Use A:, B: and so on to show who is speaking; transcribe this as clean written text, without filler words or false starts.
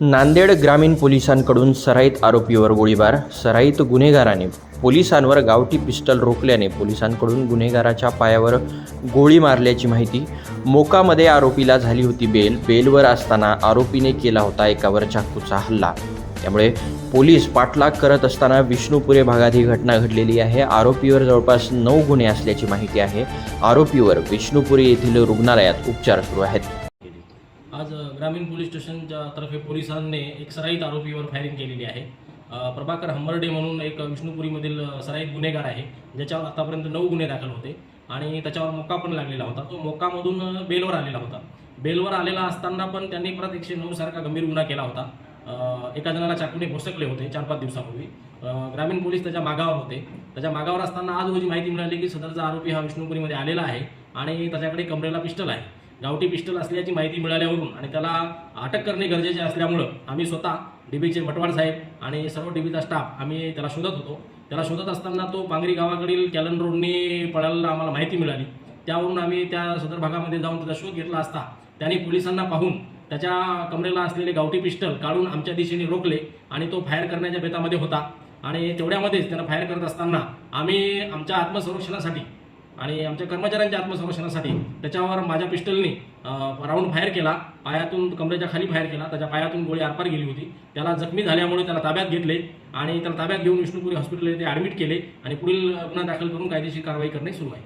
A: नांदेड ग्रामीण पोलिसांकडून सराईत आरोपीवर गोळीबार. सराईत गुन्हेगाराने पोलिसांवर गावठी पिस्टल रोखल्याने पोलिसांकडून गुन्हेगाराच्या पायावर गोळी मारल्याची माहिती. मोकामध्ये आरोपीला झाली होती बेल. बेलवर असताना आरोपीने केला होता एकावर चाकूचा हल्ला. त्यामुळे पोलीस पाठलाग करत असताना विष्णुपुरे भागात ही घटना घडलेली आहे. आरोपीवर जवळपास 9 गुन्हे असल्याची माहिती आहे. आरोपीवर विष्णुपुरी येथील रुग्णालयात उपचार सुरू आहेत.
B: आज ग्रामीण पोलीस स्टेशनच्या तर्फे पोलिसांनी एक सराईत आरोपीवर फायरिंग केलेली आहे. प्रभाकर हंबर्डे म्हणून एक विष्णुपुरीमधील सराईत गुन्हेगार आहे, ज्याच्यावर आतापर्यंत 9 गुन्हे दाखल होते आणि त्याच्यावर मोका पण लागलेला होता. तो मोकामधून बेलवर आलेला होता. बेलवर आलेला असताना पण त्यांनी परत 109 सारखा गंभीर गुन्हा केला होता. एका जणाला चाकूने भोसकले होते 4-5 दिवसापूर्वी. ग्रामीण पोलीस त्याच्या मागावर होते. त्याच्या मागावर असताना आज रोजी माहिती मिळाली की सदरचा आरोपी हा विष्णुपुरीमध्ये आलेला आहे आणि त्याच्याकडे कमरेला पिस्टल आहे. गावठी पिस्टल असल्याची माहिती मिळाल्यावरून आणि त्याला अटक करणे गरजेचे असल्यामुळं आम्ही स्वतः डीबीचे भटवाड साहेब आणि सर्व डीबीचा स्टाफ आम्ही त्याला शोधत होतो. त्याला शोधत असताना तो पांगरी गावाकडील कॅलन रोडनी पळायला आम्हाला माहिती मिळाली. त्यावरून आम्ही त्या सदर भागामध्ये जाऊन त्याचा शोध घेतला असता त्यांनी पोलिसांना पाहून त्याच्या कमरेला असलेले गावठी पिस्टल काढून आमच्या दिशेने रोखले आणि तो फायर करण्याच्या बेतामध्ये होता. आणि तेवढ्यामध्येच त्यानं फायर करत असताना आम्ही आमच्या आत्मसंरक्षणासाठी आणि आमच्या कर्मचाऱ्यांच्या आत्मसंरक्षणासाठी त्याच्यावर माझ्या पिस्टलने राऊंड फायर केला. पायातून कमरेच्या खाली फायर केला. त्याच्या पायातून गोळी आरपार गेली होती. त्याला जखमी झाल्यामुळे त्याला ताब्यात घेतले आणि त्याला ताब्यात घेऊन विष्णुपुरी हॉस्पिटल येथे ॲडमिट केले आणि पुढील गुन्हा दाखल करून कायदेशीर कारवाई करणे सुरू आहे.